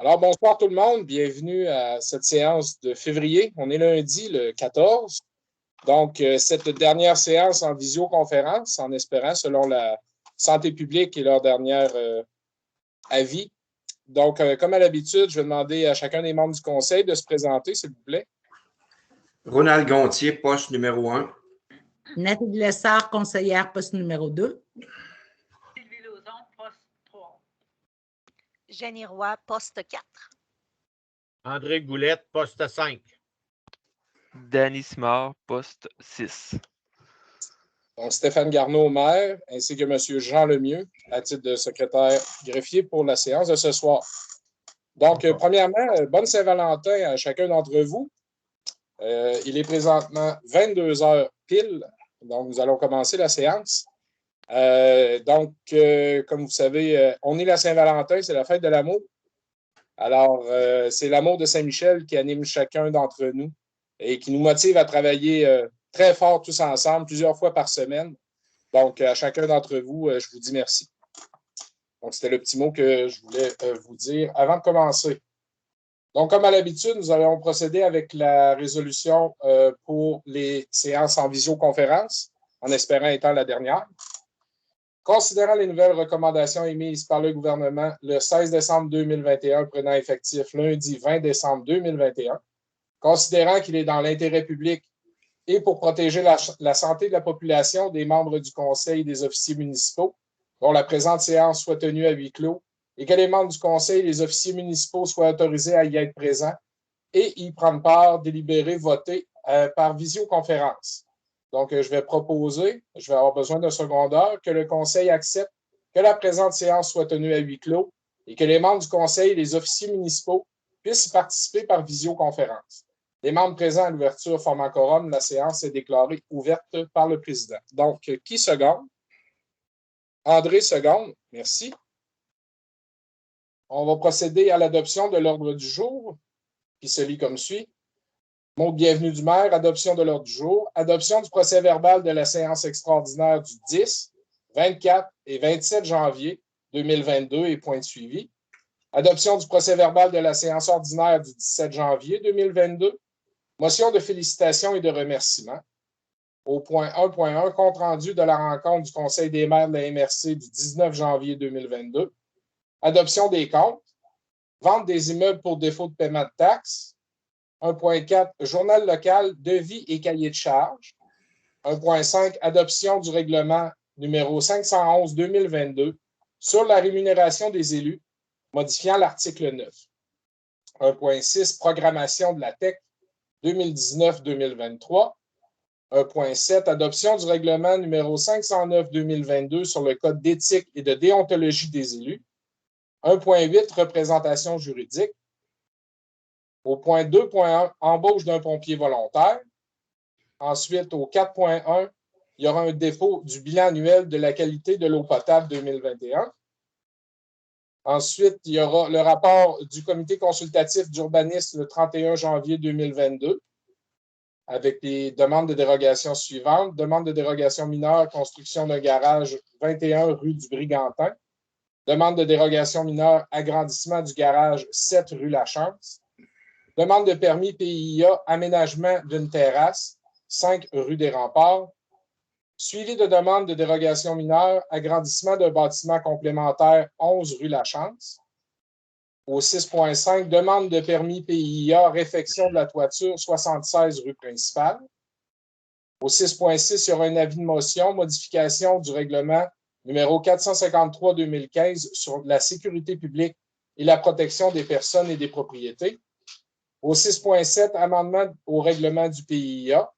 Alors, bonsoir tout le monde. Bienvenue à cette séance de février. On est lundi, le 14. Donc, cette dernière séance en visioconférence, en espérant, selon la santé publique et leur dernier avis. Donc, comme à l'habitude, je vais demander à chacun des membres du conseil de se présenter, s'il vous plaît. Ronald Gontier, poste numéro 1. Nathalie Lessard, conseillère, poste numéro 2. Sylvie Lauzon, poste 3. Jenny Roy, poste 4. André Goulette, poste 5. Danny Simard, poste 6. Donc, Stéphane Garneau, maire, ainsi que M. Jean Lemieux, à titre de secrétaire greffier pour la séance de ce soir. Donc, premièrement, bonne Saint-Valentin à chacun d'entre vous. Il est présentement 22 heures pile, donc nous allons commencer la séance. Comme vous savez, on est la Saint-Valentin, c'est la fête de l'amour. Alors, c'est l'amour de Saint-Michel qui anime chacun d'entre nous et qui nous motive à travailler très fort tous ensemble, plusieurs fois par semaine. Donc, à chacun d'entre vous, je vous dis merci. Donc, c'était le petit mot que je voulais vous dire avant de commencer. Donc, comme à l'habitude, nous allons procéder avec la résolution pour les séances en visioconférence, en espérant étant la dernière. Considérant les nouvelles recommandations émises par le gouvernement le 16 décembre 2021, prenant effectif lundi 20 décembre 2021, considérant qu'il est dans l'intérêt public et pour protéger la santé de la population des membres du Conseil et des officiers municipaux, dont la présente séance soit tenue à huis clos, et que les membres du Conseil et les officiers municipaux soient autorisés à y être présents et y prendre part, délibérer, voter par visioconférence. Donc, je vais proposer, je vais avoir besoin d'un secondeur, que le Conseil accepte que la présente séance soit tenue à huis clos et que les membres du Conseil et les officiers municipaux puissent y participer par visioconférence. Les membres présents à l'ouverture formant quorum, la séance est déclarée ouverte par le président. Donc, qui seconde? André seconde. Merci. On va procéder à l'adoption de l'ordre du jour, qui se lit comme suit. Mot de bienvenue du maire, adoption de l'ordre du jour, adoption du procès-verbal de la séance extraordinaire du 10, 24 et 27 janvier 2022 et point de suivi. Adoption du procès-verbal de la séance ordinaire du 17 janvier 2022. Motion de félicitations et de remerciements. Au point 1.1, compte rendu de la rencontre du Conseil des maires de la MRC du 19 janvier 2022. Adoption des comptes. Vente des immeubles pour défaut de paiement de taxes. 1.4, journal local, devis et cahier de charges. 1.5, adoption du règlement numéro 511-2022 sur la rémunération des élus, modifiant l'article 9. 1.6, programmation de la TEC 2019-2023. 1.7, adoption du règlement numéro 509-2022 sur le code d'éthique et de déontologie des élus. 1.8, représentation juridique. Au point 2.1, embauche d'un pompier volontaire. Ensuite, au 4.1, il y aura un dépôt du bilan annuel de la qualité de l'eau potable 2021. Ensuite, il y aura le rapport du comité consultatif d'urbanisme le 31 janvier 2022 avec les demandes de dérogation suivantes. Demande de dérogation mineure, construction d'un garage 21 rue du Brigantin. Demande de dérogation mineure, agrandissement du garage 7 rue Lachance. Demande de permis PIA, aménagement d'une terrasse, 5 rue des Remparts. Suivi de demande de dérogation mineure, agrandissement d'un bâtiment complémentaire, 11 rue Lachance. Au 6.5, demande de permis PIA, réfection de la toiture, 76 rue Principale. Au 6.6, il y aura un avis de motion, modification du règlement numéro 453-2015 sur la sécurité publique et la protection des personnes et des propriétés. Au 6.7, amendement au règlement du PIA.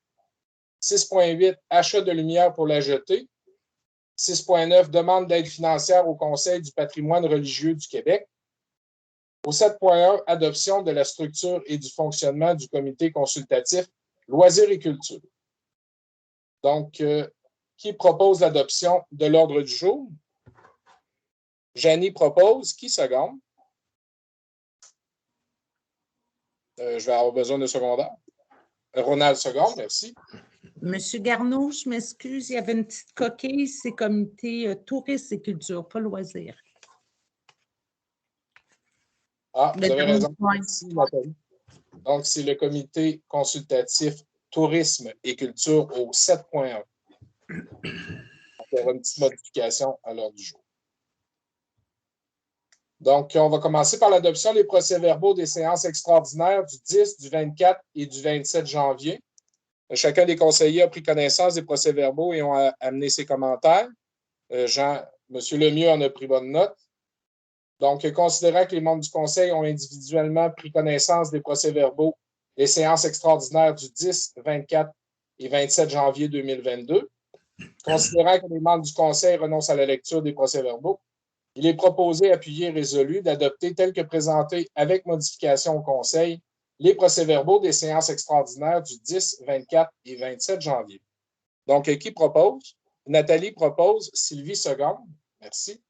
6.8, achat de lumière pour la jetée. 6.9, demande d'aide financière au Conseil du patrimoine religieux du Québec. Au 7.1, adoption de la structure et du fonctionnement du comité consultatif Loisirs et culture. Donc, qui propose l'adoption de l'ordre du jour? Jenny propose. Qui seconde? Je vais avoir besoin de secondaire. Ronald seconde, merci. Monsieur Garneau, je m'excuse, il y avait une petite coquille, c'est comité tourisme et culture, pas loisirs. Ah, vous avez raison. Ouais. Merci, Nathalie. Donc, c'est le comité consultatif tourisme et culture au 7.1. Il y aura une petite modification à l'heure du jour. Donc, on va commencer par l'adoption des procès-verbaux des séances extraordinaires du 10, du 24 et du 27 janvier. Chacun des conseillers a pris connaissance des procès-verbaux et ont amené ses commentaires. M. Lemieux en a pris bonne note. Donc, considérant que les membres du Conseil ont individuellement pris connaissance des procès-verbaux des séances extraordinaires du 10, 24 et 27 janvier 2022, considérant que les membres du Conseil renoncent à la lecture des procès-verbaux, il est proposé, appuyé et résolu d'adopter tel que présenté avec modification au Conseil les procès-verbaux des séances extraordinaires du 10, 24 et 27 janvier. Donc, qui propose? Nathalie propose, Sylvie seconde. Merci.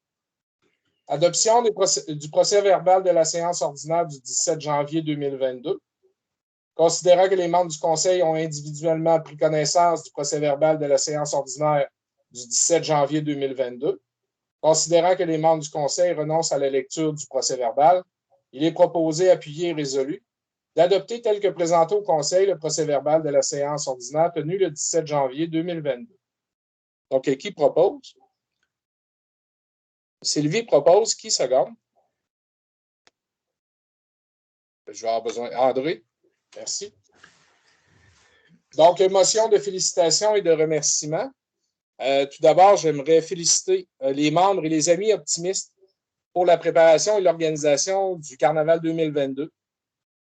Adoption du procès-verbal de la séance ordinaire du 17 janvier 2022. Considérant que les membres du Conseil ont individuellement pris connaissance du procès-verbal de la séance ordinaire du 17 janvier 2022, considérant que les membres du Conseil renoncent à la lecture du procès-verbal, il est proposé, appuyé et résolu d'adopter tel que présenté au Conseil le procès-verbal de la séance ordinaire tenue le 17 janvier 2022. Donc, qui propose? Sylvie propose. Qui seconde? Je vais avoir besoin. André. Merci. Donc, motion de félicitations et de remerciements. Tout d'abord, j'aimerais féliciter les membres et les amis optimistes pour la préparation et l'organisation du Carnaval 2022,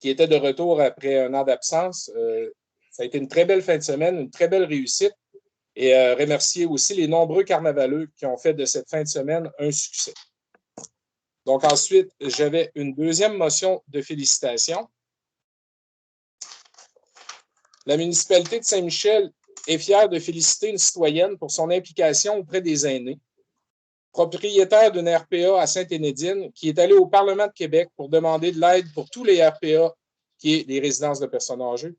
qui était de retour après un an d'absence. Ça a été une très belle fin de semaine, une très belle réussite. Et remercier aussi les nombreux carnavaleux qui ont fait de cette fin de semaine un succès. Donc ensuite, j'avais une deuxième motion de félicitations. La municipalité de Saint-Michel est fière de féliciter une citoyenne pour son implication auprès des aînés, propriétaire d'une RPA à Sainte-Énédine, qui est allée au Parlement de Québec pour demander de l'aide pour tous les RPA, qui est les résidences de personnes âgées,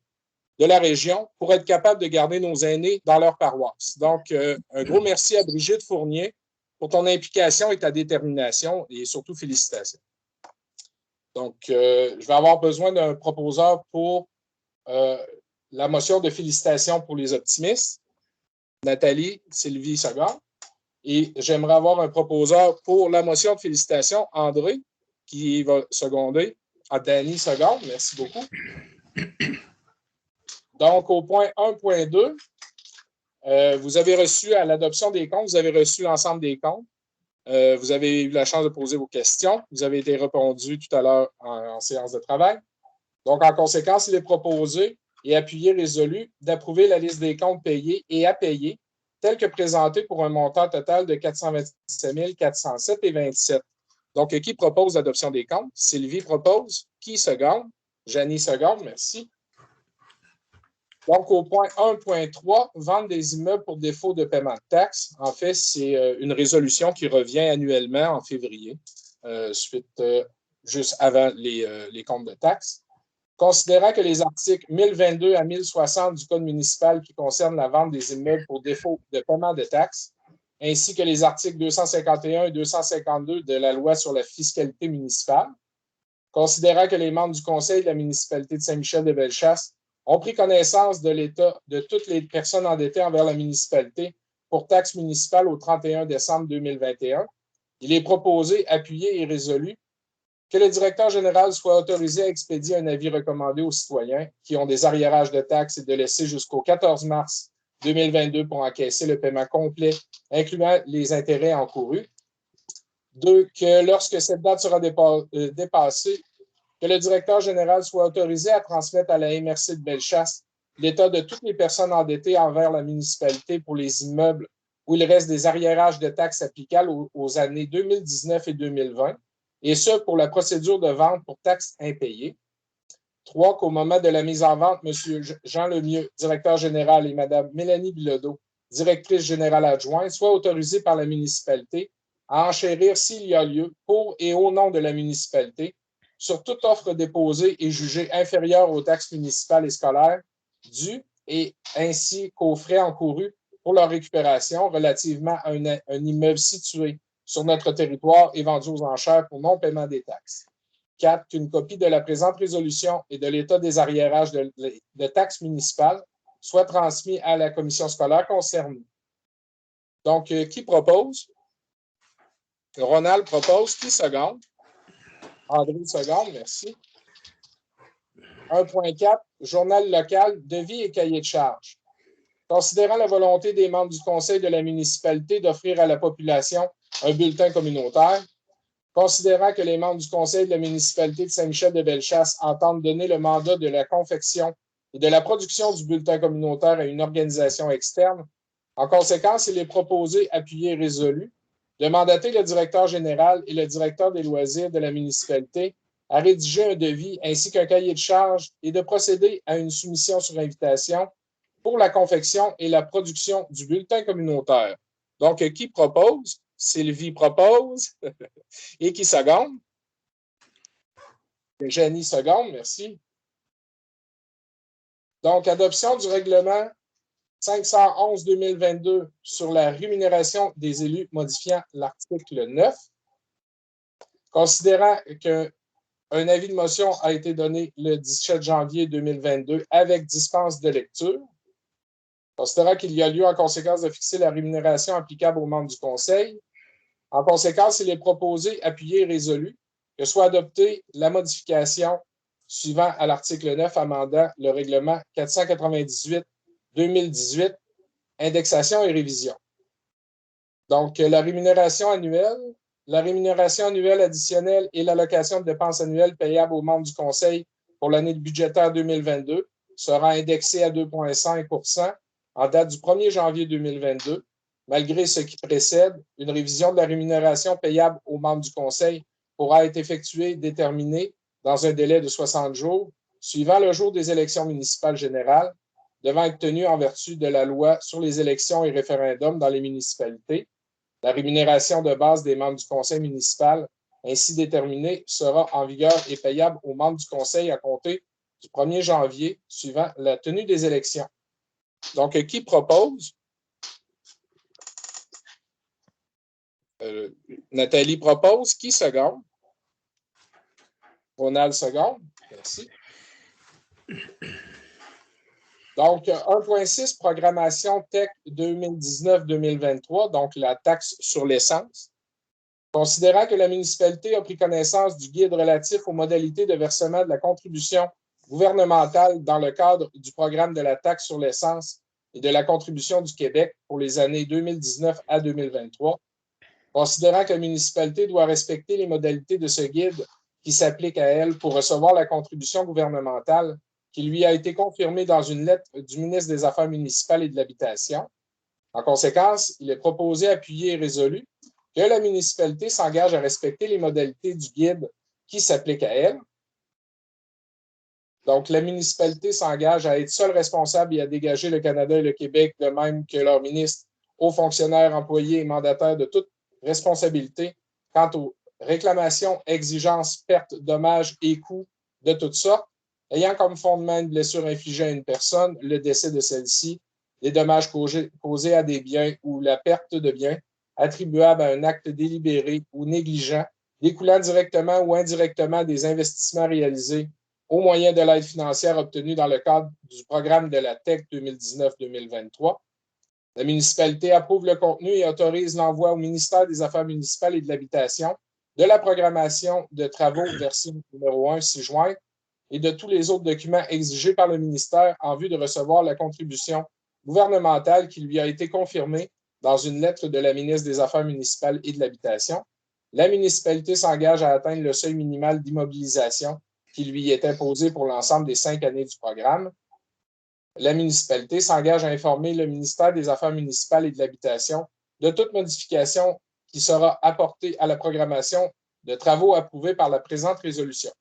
de la région, pour être capable de garder nos aînés dans leur paroisse. Donc, un gros merci à Brigitte Fournier pour ton implication et ta détermination, et surtout félicitations. Donc, je vais avoir besoin d'un proposeur pour la motion de félicitations pour les optimistes. Nathalie, Sylvie Sagard. Et j'aimerais avoir un proposeur pour la motion de félicitations, André, qui va seconder. À Dany Sagard, merci beaucoup. Donc, au point 1.2, vous avez reçu à l'adoption des comptes, vous avez reçu l'ensemble des comptes. Vous avez eu la chance de poser vos questions. Vous avez été répondu tout à l'heure en séance de travail. Donc, en conséquence, il est proposé et appuyé, résolu, d'approuver la liste des comptes payés et à payer, telle que présentée pour un montant total de 427 407,27. Donc, qui propose l'adoption des comptes? Sylvie propose. Qui seconde? Janie seconde, merci. Donc, au point 1.3, vente des immeubles pour défaut de paiement de taxes. En fait, c'est une résolution qui revient annuellement en février, juste avant les comptes de taxes. Considérant que les articles 1022 à 1060 du Code municipal qui concernent la vente des immeubles pour défaut de paiement de taxes, ainsi que les articles 251 et 252 de la loi sur la fiscalité municipale, considérant que les membres du Conseil de la municipalité de Saint-Michel-de-Bellechasse ont pris connaissance de l'état de toutes les personnes endettées envers la municipalité pour taxes municipales au 31 décembre 2021, il est proposé, appuyé et résolu que le directeur général soit autorisé à expédier un avis recommandé aux citoyens qui ont des arriérages de taxes et de laisser jusqu'au 14 mars 2022 pour encaisser le paiement complet, incluant les intérêts encourus. 2, que lorsque cette date sera dépassée, que le directeur général soit autorisé à transmettre à la MRC de Bellechasse l'état de toutes les personnes endettées envers la municipalité pour les immeubles où il reste des arriérages de taxes applicables aux années 2019 et 2020, et ce, pour la procédure de vente pour taxes impayées. 3, qu'au moment de la mise en vente, M. Jean Lemieux, directeur général, et Mme Mélanie Bilodeau, directrice générale adjointe, soient autorisés par la municipalité à enchérir s'il y a lieu, pour et au nom de la municipalité, sur toute offre déposée et jugée inférieure aux taxes municipales et scolaires dues, et ainsi qu'aux frais encourus pour leur récupération relativement à un immeuble situé sur notre territoire et vendu aux enchères pour non-paiement des taxes. 4. Qu'une copie de la présente résolution et de l'état des arriérages de taxes municipales soit transmis à la commission scolaire concernée. Donc, qui propose? Ronald propose. Qui seconde? André seconde, merci. 1.4, journal local, devis et cahier de charges. Considérant la volonté des membres du conseil de la municipalité d'offrir à la population un bulletin communautaire, considérant que les membres du conseil de la municipalité de Saint-Michel-de-Bellechasse entendent donner le mandat de la confection et de la production du bulletin communautaire à une organisation externe, en conséquence, il est proposé, appuyé et résolu, de mandater le directeur général et le directeur des loisirs de la municipalité à rédiger un devis ainsi qu'un cahier de charges et de procéder à une soumission sur invitation pour la confection et la production du bulletin communautaire. Donc, qui propose? Sylvie propose. Et qui seconde? Jenny seconde, merci. Donc, adoption du règlement 511-2022 sur la rémunération des élus modifiant l'article 9. Considérant qu'un avis de motion a été donné le 17 janvier 2022 avec dispense de lecture. Considérant qu'il y a lieu en conséquence de fixer la rémunération applicable aux membres du Conseil. En conséquence, il est proposé, appuyé et résolu, que soit adoptée la modification suivant à l'article 9 amendant le règlement 498-2018, indexation et révision. Donc, la rémunération annuelle additionnelle et l'allocation de dépenses annuelles payables aux membres du Conseil pour l'année budgétaire 2022 sera indexée à 2,5 % en date du 1er janvier 2022. Malgré ce qui précède, une révision de la rémunération payable aux membres du Conseil pourra être effectuée et déterminée dans un délai de 60 jours, suivant le jour des élections municipales générales, devant être tenue en vertu de la loi sur les élections et référendums dans les municipalités. La rémunération de base des membres du Conseil municipal ainsi déterminée sera en vigueur et payable aux membres du Conseil à compter du 1er janvier, suivant la tenue des élections. Donc, qui propose? Nathalie propose. Qui seconde? Ronald seconde. Merci. Donc, 1.6, programmation TEC 2019-2023, donc la taxe sur l'essence. Considérant que la municipalité a pris connaissance du guide relatif aux modalités de versement de la contribution gouvernementale dans le cadre du programme de la taxe sur l'essence et de la contribution du Québec pour les années 2019 à 2023, considérant que la municipalité doit respecter les modalités de ce guide qui s'appliquent à elle pour recevoir la contribution gouvernementale qui lui a été confirmée dans une lettre du ministre des Affaires municipales et de l'Habitation. En conséquence, il est proposé, appuyé et résolu que la municipalité s'engage à respecter les modalités du guide qui s'appliquent à elle. Donc, la municipalité s'engage à être seule responsable et à dégager le Canada et le Québec, de même que leurs ministres, hauts fonctionnaires, employés et mandataires de toute responsabilité quant aux réclamations, exigences, pertes, dommages et coûts de toutes sortes, ayant comme fondement une blessure infligée à une personne, le décès de celle-ci, les dommages causés à des biens ou la perte de biens attribuables à un acte délibéré ou négligent, découlant directement ou indirectement des investissements réalisés au moyen de l'aide financière obtenue dans le cadre du programme de la TEC 2019-2023. La municipalité approuve le contenu et autorise l'envoi au ministère des Affaires municipales et de l'Habitation de la programmation de travaux version numéro 1 ci-jointe et de tous les autres documents exigés par le ministère en vue de recevoir la contribution gouvernementale qui lui a été confirmée dans une lettre de la ministre des Affaires municipales et de l'Habitation. La municipalité s'engage à atteindre le seuil minimal d'immobilisation qui lui est imposé pour l'ensemble des 5 années du programme. La municipalité s'engage à informer le ministère des Affaires municipales et de l'Habitation de toute modification qui sera apportée à la programmation de travaux approuvés par la présente résolution.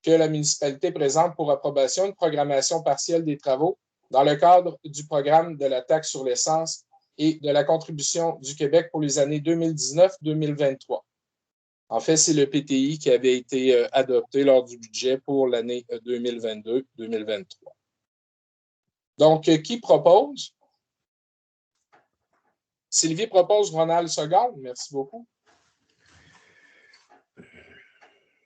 Que la municipalité présente pour approbation une programmation partielle des travaux dans le cadre du programme de la taxe sur l'essence et de la contribution du Québec pour les années 2019-2023. En fait, c'est le PTI qui avait été adopté lors du budget pour l'année 2022-2023. Donc, qui propose? Sylvie propose, Ronald seconde. Merci beaucoup.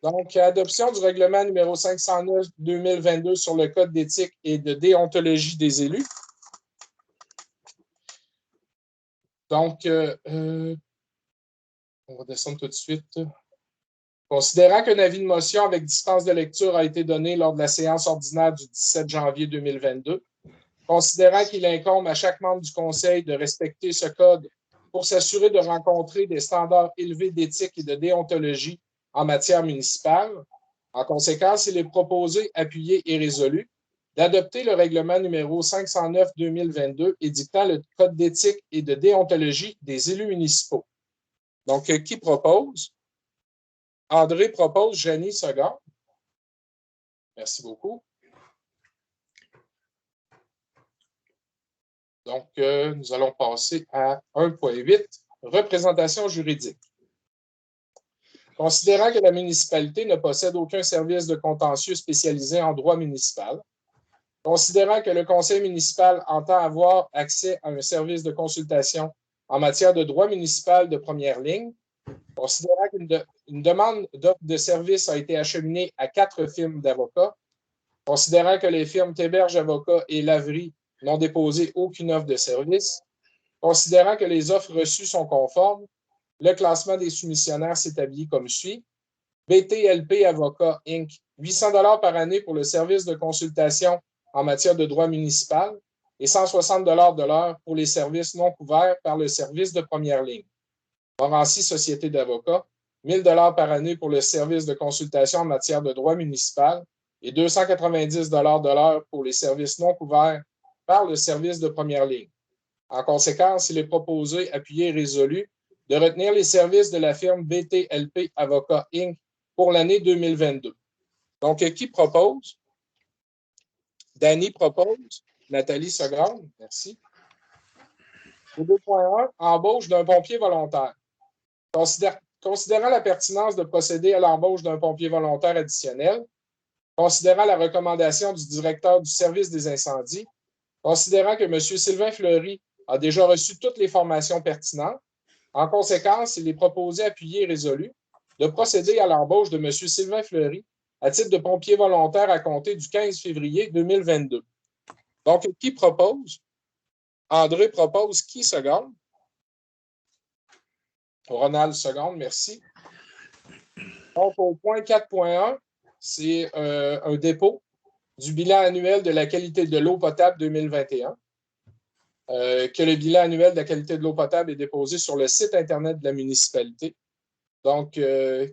Donc, adoption du règlement numéro 509-2022 sur le code d'éthique et de déontologie des élus. Donc, on va descendre tout de suite. Considérant qu'un avis de motion avec dispense de lecture a été donné lors de la séance ordinaire du 17 janvier 2022, considérant qu'il incombe à chaque membre du Conseil de respecter ce code pour s'assurer de rencontrer des standards élevés d'éthique et de déontologie en matière municipale, en conséquence, il est proposé, appuyé et résolu d'adopter le règlement numéro 509-2022 édictant le code d'éthique et de déontologie des élus municipaux. Donc, qui propose? André propose, Jenny seconde. Merci beaucoup. Donc, nous allons passer à 1.8, représentation juridique. Considérant que la municipalité ne possède aucun service de contentieux spécialisé en droit municipal, considérant que le conseil municipal entend avoir accès à un service de consultation en matière de droit municipal de première ligne, considérant qu'une demande d'offre de service a été acheminée à 4 firmes d'avocats, considérant que les firmes Théberge Avocats et Laverie n'ont déposé aucune offre de service, considérant que les offres reçues sont conformes, le classement des soumissionnaires s'établit comme suit. BTLP Avocats Inc., 800 $ par année pour le service de consultation en matière de droit municipal et 160 $ de l'heure pour les services non couverts par le service de première ligne. Morancy Société d'avocats, 1 000 $ par année pour le service de consultation en matière de droit municipal et 290 $ de l'heure pour les services non couverts par le service de première ligne. En conséquence, il est proposé, appuyé et résolu de retenir les services de la firme BTLP Avocats Inc. pour l'année 2022. Donc, qui propose? Danny propose. Nathalie seconde. Merci. Au 2.1, embauche d'un pompier volontaire. Considérant la pertinence de procéder à l'embauche d'un pompier volontaire additionnel, considérant la recommandation du directeur du service des incendies, considérant que M. Sylvain Fleury a déjà reçu toutes les formations pertinentes, en conséquence, il est proposé, appuyé et résolu de procéder à l'embauche de M. Sylvain Fleury à titre de pompier volontaire à compter du 15 février 2022. Donc, qui propose? André propose. Qui seconde? Ronald seconde, merci. Donc, au point 4.1, c'est un dépôt du bilan annuel de la qualité de l'eau potable 2021. Que le bilan annuel de la qualité de l'eau potable est déposé sur le site Internet de la municipalité. Donc,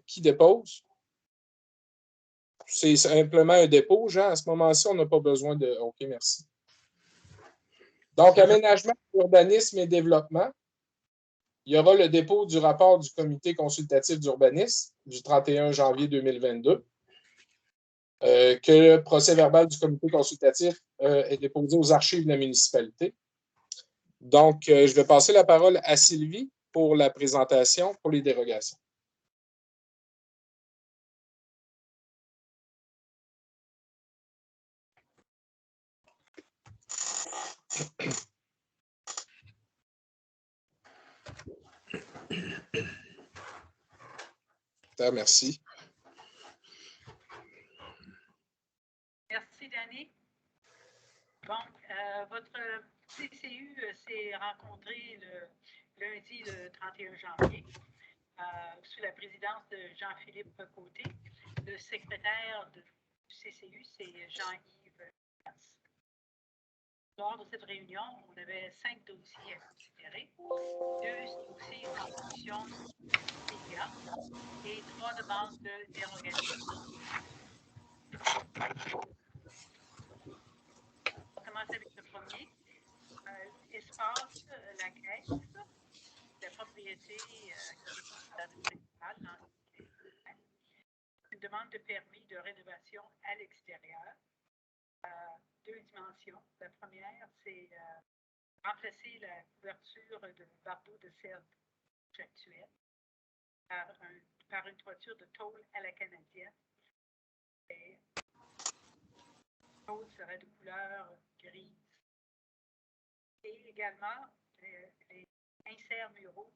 qui dépose? C'est simplement un dépôt, Jean. À ce moment-ci, on n'a pas besoin de... OK, merci. Donc, aménagement, urbanisme et développement. Il y aura le dépôt du rapport du comité consultatif d'urbanisme du 31 janvier 2022. Que le procès-verbal du comité consultatif est déposé aux archives de la municipalité. Donc, je vais passer la parole à Sylvie pour la présentation pour les dérogations. Merci. Merci, Danny. Bon, votre CCU s'est rencontré le lundi, le 31 janvier, sous la présidence de Jean-Philippe Côté. Le secrétaire du CCU, c'est Jean-Yves Lasse. Lors de cette réunion, on avait 5 dossiers à considérer, 2 dossiers en fonction immédiate et 3 demandes de dérogation. On commence avec le premier. Espace, la Caisse, la propriété principale dans une demande de permis de rénovation à l'extérieur. 2 dimensions. La première, c'est remplacer la couverture de bardeaux de cèdre actuelle par une toiture de tôle à la canadienne. Et la tôle serait de couleur grise. Et également, les inserts muraux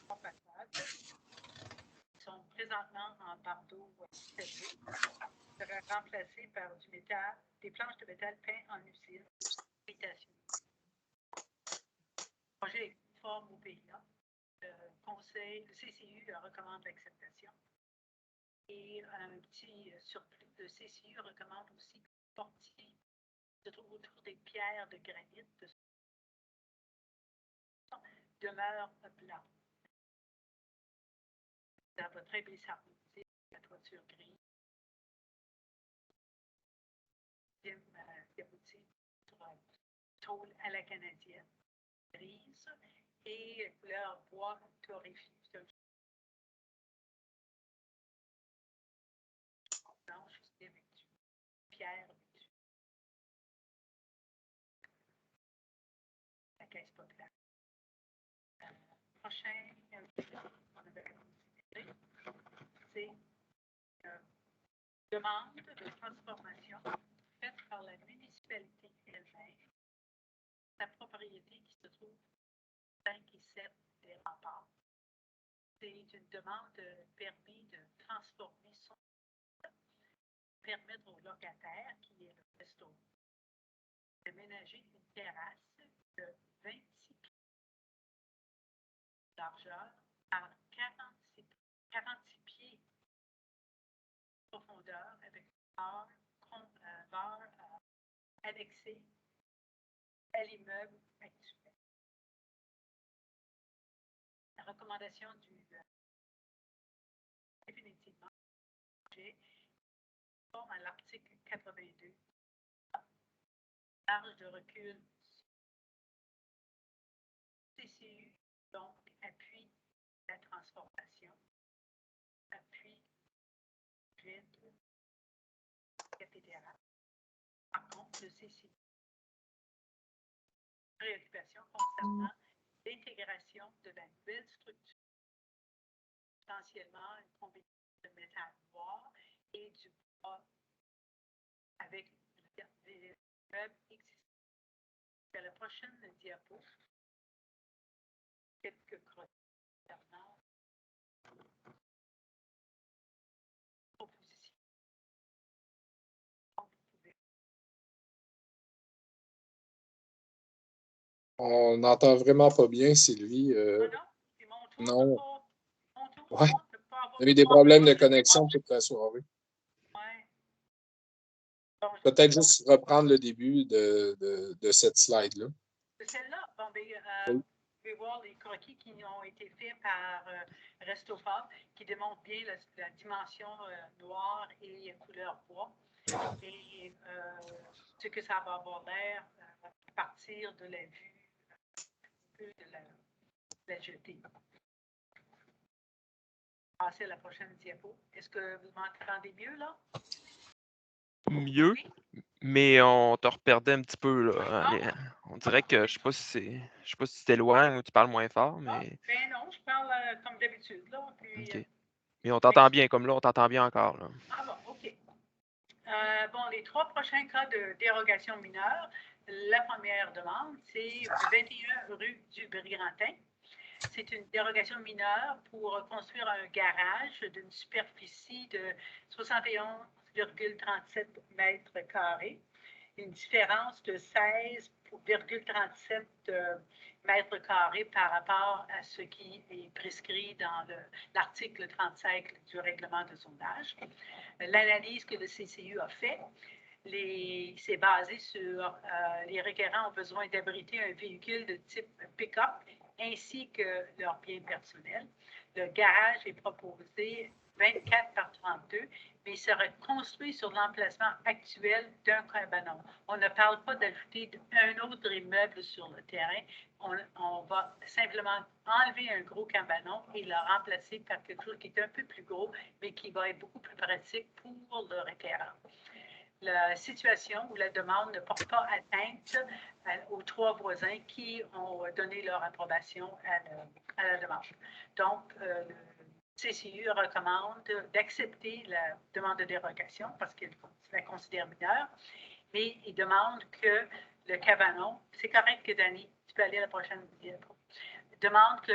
en façade sont présentement en bardeau serré sera remplacé par du métal, des planches de métal peintes en usine. Imitation. Le projet est conforme au PIA. Le CCU recommande l'acceptation. Et un petit surplus, le CCU recommande aussi que le portier se trouve autour des pierres de granit demeure blanc. Dans votre église harmonisée, la toiture grise. Diabotique, tôle à la canadienne, grise et couleur bois torréfié. Blanche aussi avec du pierre. La caisse populaire. Prochain, on avait considéré, c'est demande de transformation faite par la municipalité elle-même, sa propriété qui se trouve 5 et 7 des remparts. C'est une demande de permis de transformer son permettre au locataire, qui est le resto, d'aménager une terrasse de 26 pieds de largeur par 46 pieds de profondeur avec un bar annexé à l'immeuble actuel. La recommandation du définitivement conforme à l'article 82. Large de recul. CCU, donc, appuie la transformation, appuie vide, cathédrale. Par contre, le CCU, préoccupation concernant l'intégration de la nouvelle structure, potentiellement une combinaison de métal noir et du bois avec des meubles existants. À la prochaine diapo, quelques croquis concernant proposition. On n'entend vraiment pas bien, Sylvie. Non, c'est mon tour. Non. Mon tour. Ouais. On a eu des problèmes de connexion toute la soirée. Ouais. Bon, Peut-être juste reprendre le début de cette slide-là. c'est celle-là. Bon, ben, Oui. vous pouvez voir les croquis qui ont été faits par Restofab, qui démontrent bien la dimension noire et couleur bois. Et ce que ça va avoir l'air à partir de la vue de la jetée. Passer à la prochaine diapo. Est-ce que vous m'entendez mieux, là? Mieux, Oui. mais on te reperdait un petit peu, là. Ah. On dirait que je sais pas si tu t'éloignes ou tu parles moins fort, Ah, mais. ben non, je parle comme d'habitude, là. Puis, OK. Mais on t'entend bien, comme là, on t'entend bien encore, là. ah bon, OK. Bon, les 3 prochains cas de dérogation mineure, la première demande, c'est 21 rue du Brie-Grantin. C'est une dérogation mineure pour construire un garage d'une superficie de 71,37 mètres carrés, une différence de 16,37 mètres carrés par rapport à ce qui est prescrit dans l'article 35 du règlement de zonage. L'analyse que le CCU a faite, c'est basé sur les requérants ont besoin d'abriter un véhicule de type pick-up ainsi que leurs biens personnels. Le garage est proposé 24 par 32, mais il sera construit sur l'emplacement actuel d'un cabanon. On ne parle pas d'ajouter un autre immeuble sur le terrain. On va simplement enlever un gros cabanon et le remplacer par quelque chose qui est un peu plus gros, mais qui va être beaucoup plus pratique pour le requérant. La situation où la demande ne porte pas atteinte aux 3 voisins qui ont donné leur approbation à la demande. Donc, le CCU recommande d'accepter la demande de dérogation parce qu'il la considère mineure, mais il demande que le cabanon, c'est correct que Dani, tu peux aller à la prochaine diapo, demande que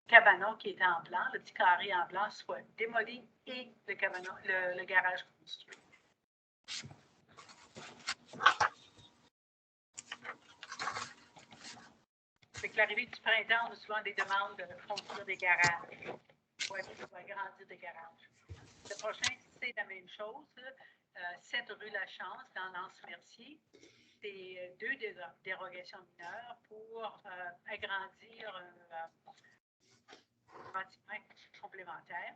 cabanon qui est en blanc, le petit carré en blanc, soit démoli et le cabanon, le garage construit. Avec l'arrivée du printemps, on a souvent des demandes de construire des garages. Pour agrandir des garages. Le prochain, c'est la même chose. 7 rue La Chance, dans l'Anse-Mercier. C'est 2 dérogations mineures pour agrandir un bâtiment complémentaire.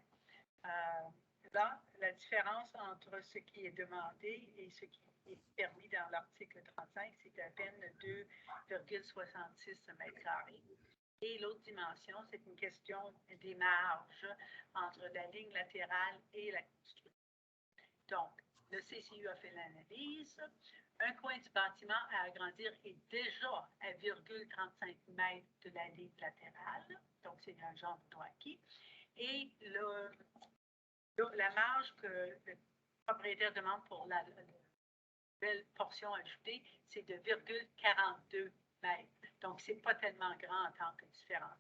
Là, la différence entre ce qui est demandé et ce qui est permis dans l'article 35, c'est à peine 2,66 m². Et l'autre dimension, c'est une question des marges entre la ligne latérale et la construction. Donc, le CCU a fait l'analyse. Un coin du bâtiment à agrandir est déjà à 0,35 m de la ligne latérale. Donc, c'est un genre de droit acquis. Et la marge que le propriétaire demande pour la nouvelle portion ajoutée, c'est de 0,42 m. Donc, ce n'est pas tellement grand en tant que différence.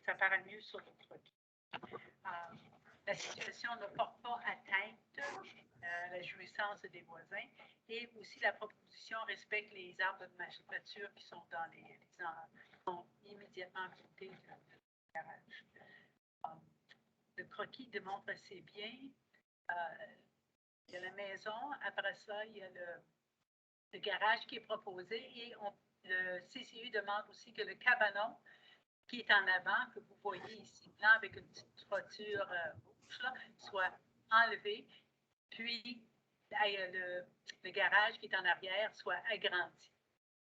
Ça paraît mieux sur le produit. La situation ne porte pas atteinte à la jouissance des voisins et aussi la proposition respecte les arbres de mature qui sont dans les sont immédiatement à côté du garage. Le croquis démontre assez bien. Il y a la maison. Après ça, il y a le garage qui est proposé et le CCU demande aussi que le cabanon qui est en avant, que vous voyez ici, blanc avec une petite toiture rouge, là, soit enlevé, puis le garage qui est en arrière soit agrandi.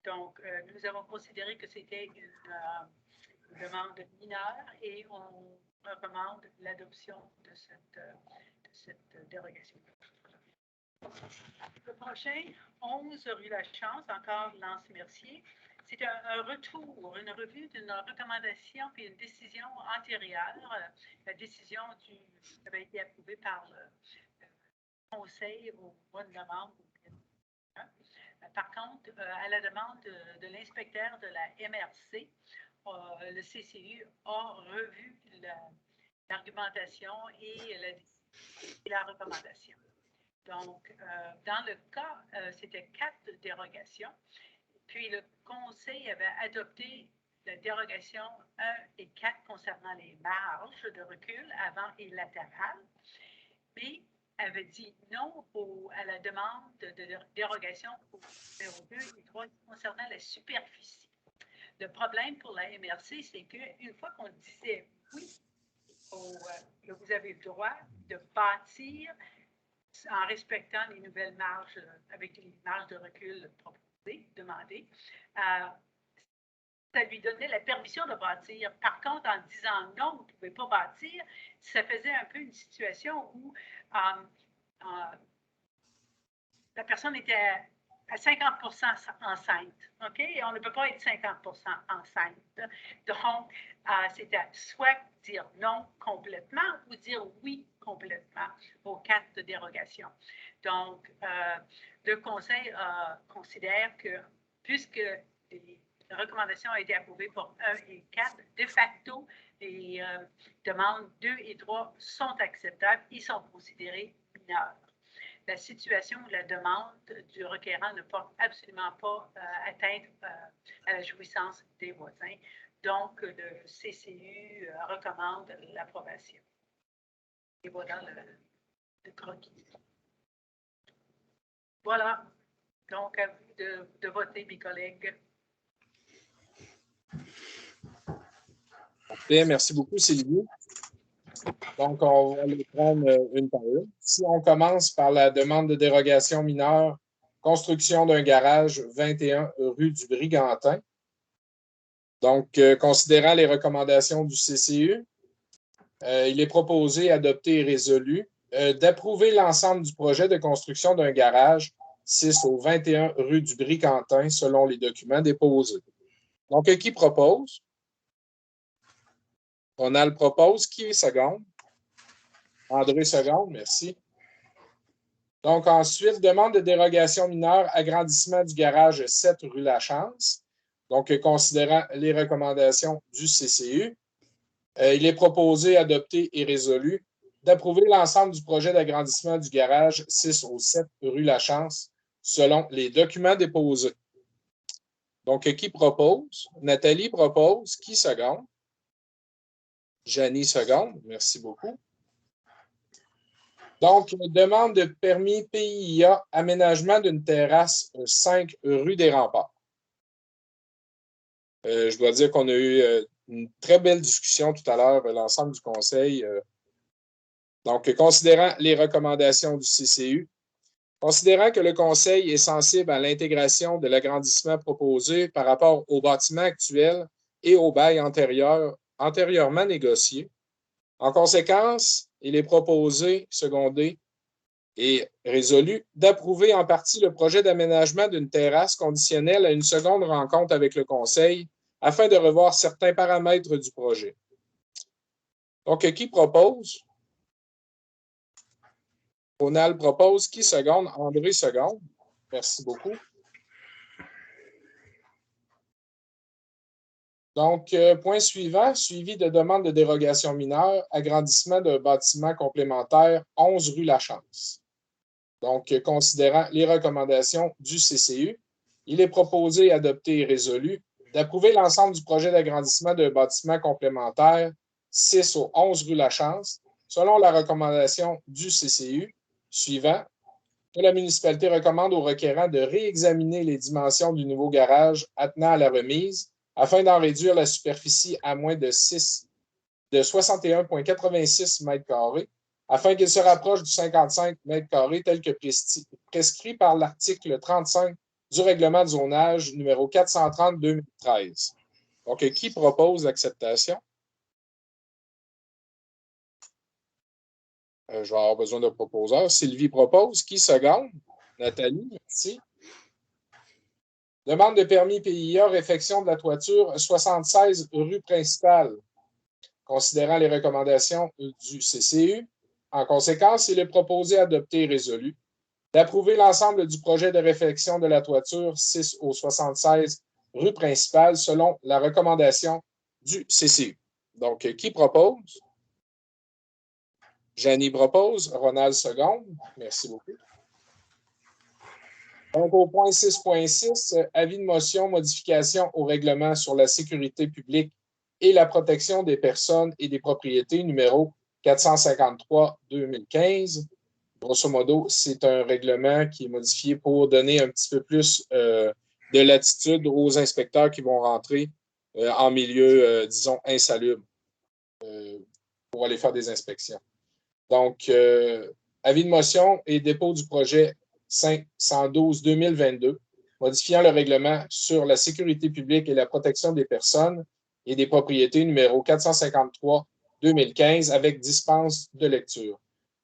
Donc, nous avons considéré que c'était une demande mineure et on recommande l'adoption de cette dérogation. Le prochain, 11 rue La Chance, encore l'Anse-Mercier. C'est un retour, une revue d'une recommandation puis une décision antérieure. La décision avait été approuvée par le Conseil au mois de novembre. Par contre, à la demande de l'inspecteur de la MRC, le CCU a revu l'argumentation et la recommandation. Donc, dans le cas, c'était 4 dérogations. Puis, le Conseil avait adopté la dérogation 1 et 4 concernant les marges de recul avant et latérales, mais avait dit non à la demande de dérogation au numéro 2 et 3 concernant la superficie. Le problème pour la MRC, c'est qu'une fois qu'on disait oui, que vous avez le droit de bâtir en respectant les nouvelles marges, avec les marges de recul proposées, demandées, ça lui donnait la permission de bâtir. Par contre, en disant non, vous ne pouvez pas bâtir, ça faisait un peu une situation où la personne était à 50% enceinte, OK? Et on ne peut pas être 50% enceinte. Donc, c'était soit dire non complètement ou dire oui complètement aux 4 dérogations. Donc, le Conseil considère que, puisque les recommandations ont été approuvées pour 1 et 4, de facto, les demandes 2 et 3 sont acceptables, ils sont considérés mineurs. La situation où la demande du requérant ne porte absolument pas atteinte à la jouissance des voisins. Donc, le CCU recommande l'approbation. Et voilà le croquis. Voilà. Donc, à vous de voter, mes collègues. Parfait. Merci beaucoup, Sylvie. Donc, on va les prendre une par une. Si on commence par la demande de dérogation mineure, construction d'un garage 21 rue du Brigantin. Donc, considérant les recommandations du CCU, il est proposé, adopté et résolu d'approuver l'ensemble du projet de construction d'un garage 6 au 21 rue du Brigantin selon les documents déposés. Donc, qui propose? Ronald propose. Qui seconde? André seconde, merci. Donc, ensuite, demande de dérogation mineure, agrandissement du garage 7 rue La Chance. Donc, considérant les recommandations du CCU, Il est proposé, adopté et résolu d'approuver l'ensemble du projet d'agrandissement du garage 6 au 7 rue Lachance selon les documents déposés. Donc, qui propose? Nathalie propose. Qui seconde? Janie seconde. Merci beaucoup. Donc, demande de permis PIA, aménagement d'une terrasse 5 rue des Remparts. Je dois dire qu'on a eu une très belle discussion tout à l'heure, l'ensemble du conseil. Donc, considérant les recommandations du CCU, considérant que le conseil est sensible à l'intégration de l'agrandissement proposé par rapport au bâtiment actuel et au bail antérieurement négocié, en conséquence, il est proposé, secondé et résolu d'approuver en partie le projet d'aménagement d'une terrasse conditionnelle à une seconde rencontre avec le conseil afin de revoir certains paramètres du projet. Donc, qui propose? Ronald propose. Qui seconde? André seconde. Merci beaucoup. Donc, point suivant, suivi de demande de dérogation mineure, agrandissement d'un bâtiment complémentaire 11 rue Lachance. Donc, considérant les recommandations du CCU, il est proposé, adopté et résolu d'approuver l'ensemble du projet d'agrandissement d'un bâtiment complémentaire 6 au 11 rue Lachance, selon la recommandation du CCU suivant, que la municipalité recommande aux requérants de réexaminer les dimensions du nouveau garage attenant à la remise afin d'en réduire la superficie à moins de 61,86 m², afin qu'il se rapproche du 55 m² tel que prescrit par l'article 35 du règlement de zonage numéro 430-2013. Donc, qui propose l'acceptation? Je vais avoir besoin de proposeurs. Sylvie propose. Qui seconde? Nathalie, merci. Demande de permis PIA, réfection de la toiture 76 rue principale. Considérant les recommandations du CCU, en conséquence, il est proposé, adopté et résolu d'approuver l'ensemble du projet de réfection de la toiture 6 au 76 rue principale selon la recommandation du CCU. Donc, qui propose? Janie propose. Ronald seconde. Merci beaucoup. Donc, au point 6.6, avis de motion, modification au règlement sur la sécurité publique et la protection des personnes et des propriétés numéro 453-2015. Grosso modo, c'est un règlement qui est modifié pour donner un petit peu plus de latitude aux inspecteurs qui vont rentrer en milieu, disons, insalubre pour aller faire des inspections. Donc, avis de motion et dépôt du projet 512-2022, modifiant le règlement sur la sécurité publique et la protection des personnes et des propriétés numéro 453-2015 avec dispense de lecture.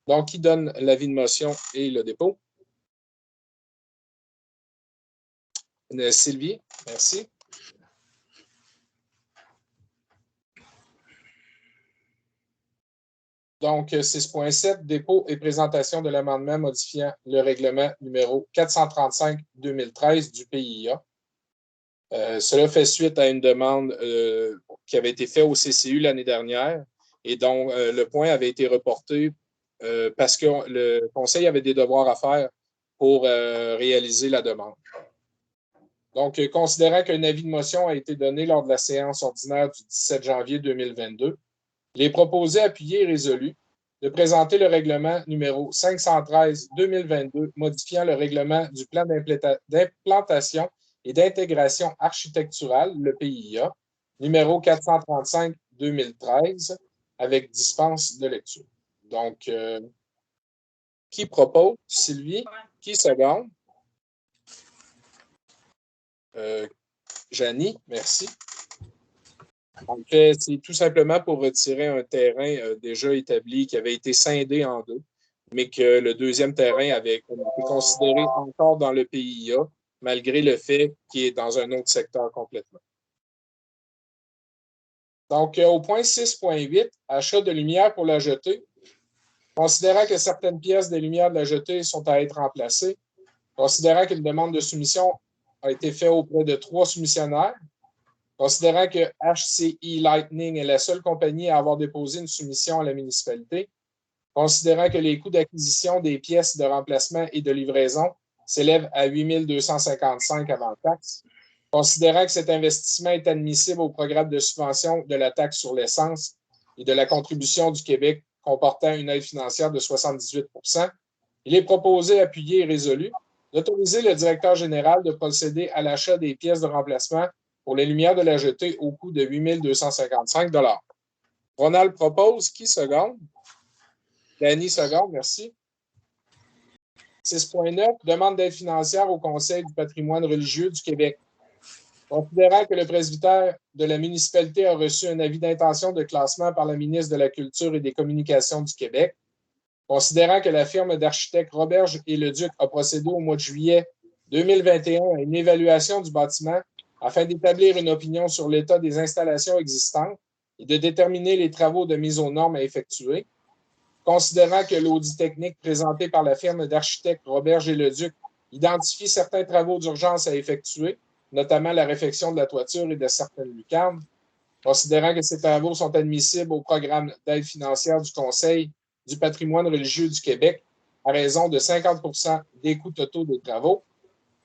Donc, qui donne l'avis de motion et le dépôt? Sylvie, merci. Donc, 6.7, dépôt et présentation de l'amendement modifiant le règlement numéro 435-2013 du PIA. Cela fait suite à une demande qui avait été faite au CCU l'année dernière et dont le point avait été reporté parce que le conseil avait des devoirs à faire pour réaliser la demande. Donc, considérant qu'un avis de motion a été donné lors de la séance ordinaire du 17 janvier 2022, il est proposé, appuyé et résolu de présenter le règlement numéro 513-2022 modifiant le règlement du plan d'implantation et d'intégration architecturale, le PIA, numéro 435-2013, avec dispense de lecture. Donc, qui propose? Sylvie? Qui seconde? Janie, merci. En fait, c'est tout simplement pour retirer un terrain déjà établi qui avait été scindé en deux, mais que le deuxième terrain avait été considéré encore dans le PIA, malgré le fait qu'il est dans un autre secteur complètement. Donc, au point 6.8, achat de lumière pour la jetée. Considérant que certaines pièces des lumières de la jetée sont à être remplacées, considérant qu'une demande de soumission a été faite auprès de 3 soumissionnaires, Considérant que HCI Lightning est la seule compagnie à avoir déposé une soumission à la municipalité, considérant que les coûts d'acquisition des pièces de remplacement et de livraison s'élèvent à 8 255 avant taxe, considérant que cet investissement est admissible au programme de subvention de la taxe sur l'essence et de la contribution du Québec comportant une aide financière de 78 %, il est proposé, appuyé et résolu d'autoriser le directeur général de procéder à l'achat des pièces de remplacement pour les lumières de la jetée au coût de 8 255 $. Ronald propose. Qui seconde? Danny seconde, merci. 6.9, demande d'aide financière au Conseil du patrimoine religieux du Québec. Considérant que le presbytère de la municipalité a reçu un avis d'intention de classement par la ministre de la Culture et des Communications du Québec, considérant que la firme d'architectes Roberge et Leduc a procédé au mois de juillet 2021 à une évaluation du bâtiment afin d'établir une opinion sur l'état des installations existantes et de déterminer les travaux de mise aux normes à effectuer, considérant que l'audit technique présenté par la firme d'architectes Roberge et Leduc identifie certains travaux d'urgence à effectuer, notamment la réfection de la toiture et de certaines lucarnes, considérant que ces travaux sont admissibles au programme d'aide financière du Conseil du patrimoine religieux du Québec à raison de 50 % des coûts totaux des travaux,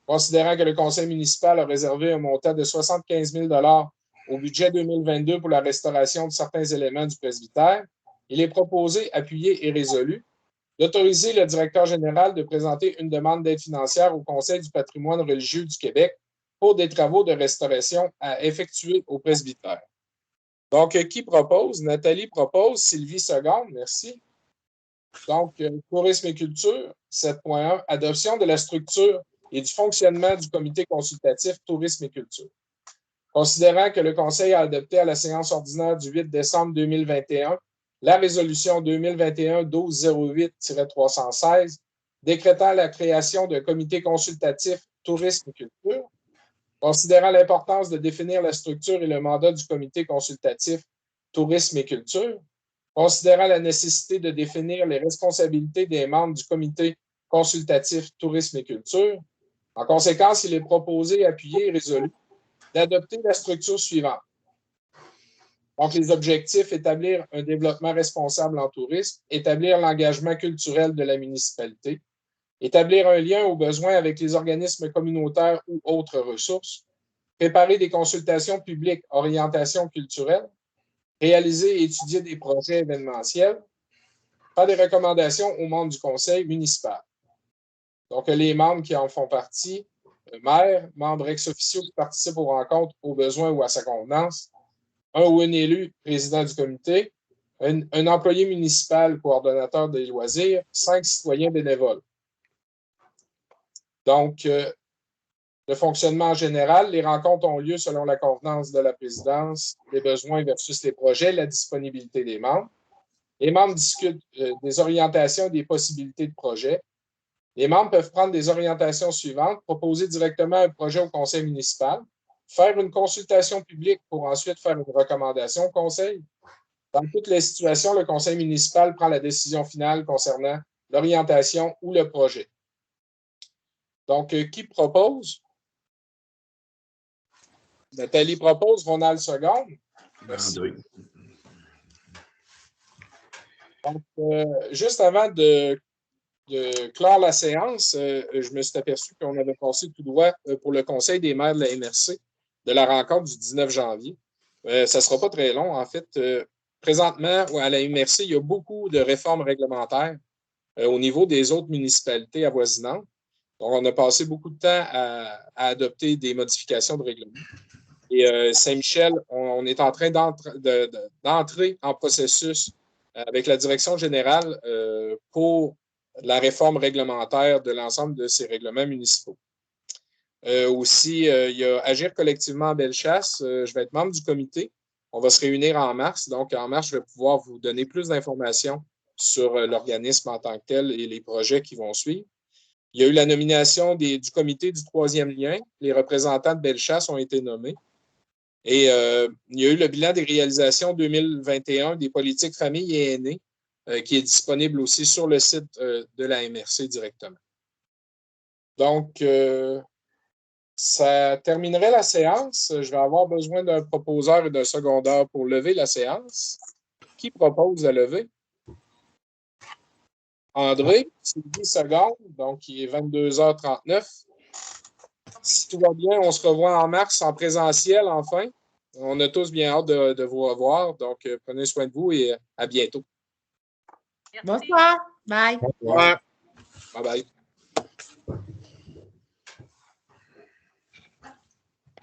considérant que le Conseil municipal a réservé un montant de 75 000 $ au budget 2022 pour la restauration de certains éléments du presbytère, il est proposé, appuyé et résolu d'autoriser le directeur général de présenter une demande d'aide financière au Conseil du patrimoine religieux du Québec pour des travaux de restauration à effectuer au presbytère. Donc, qui propose? Nathalie propose. Sylvie seconde. Merci. Donc, tourisme et culture, 7.1, adoption de la structure et du fonctionnement du comité consultatif tourisme et culture. Considérant que le Conseil a adopté à la séance ordinaire du 8 décembre 2021 la résolution 2021-1208-316 décrétant la création d'un comité consultatif tourisme et culture, considérant l'importance de définir la structure et le mandat du comité consultatif tourisme et culture, considérant la nécessité de définir les responsabilités des membres du comité consultatif tourisme et culture, en conséquence, il est proposé, appuyé et résolu d'adopter la structure suivante. Donc, les objectifs, établir un développement responsable en tourisme, établir l'engagement culturel de la municipalité, établir un lien aux besoins avec les organismes communautaires ou autres ressources, préparer des consultations publiques, orientation culturelle, réaliser et étudier des projets événementiels, faire des recommandations aux membres du conseil municipal. Donc, les membres qui en font partie, le maire, membres ex-officio qui participent aux rencontres, aux besoins ou à sa convenance, un ou une élu, président du comité, un employé municipal, coordonnateur des loisirs, 5 citoyens bénévoles. Donc, le fonctionnement en général, les rencontres ont lieu selon la convenance de la présidence, les besoins versus les projets, la disponibilité des membres. Les membres discutent des orientations et des possibilités de projet. Les membres peuvent prendre des orientations suivantes, proposer directement un projet au conseil municipal, faire une consultation publique pour ensuite faire une recommandation au conseil. Dans toutes les situations, le conseil municipal prend la décision finale concernant l'orientation ou le projet. Donc, qui propose? Nathalie propose, Ronald seconde. Merci. Donc, juste avant de clore la séance, je me suis aperçu qu'on avait passé tout droit pour le Conseil des maires de la MRC de la rencontre du 19 janvier. Ça ne sera pas très long. En fait, présentement, à la MRC, il y a beaucoup de réformes réglementaires au niveau des autres municipalités avoisinantes. Donc, on a passé beaucoup de temps à adopter des modifications de règlement. Et Saint-Michel, on est en train d'entrer en processus avec la direction générale pour la réforme réglementaire de l'ensemble de ces règlements municipaux. Aussi, il y a Agir collectivement en Bellechasse. Je vais être membre du comité. On va se réunir en mars. Donc, en mars, je vais pouvoir vous donner plus d'informations sur l'organisme en tant que tel et les projets qui vont suivre. Il y a eu la nomination du comité du troisième lien. Les représentants de Bellechasse ont été nommés. Et il y a eu le bilan des réalisations 2021 des politiques famille et aînés qui est disponible aussi sur le site de la MRC directement. Donc, Ça terminerait la séance. Je vais avoir besoin d'un proposeur et d'un secondeur pour lever la séance. Qui propose de lever? André, c'est 10 secondes, donc il est 22h39. Si tout va bien, on se revoit en mars en présentiel enfin. On a tous bien hâte de vous revoir, donc prenez soin de vous et à bientôt. Merci. Bonsoir. Bye. Ouais. Bye bye.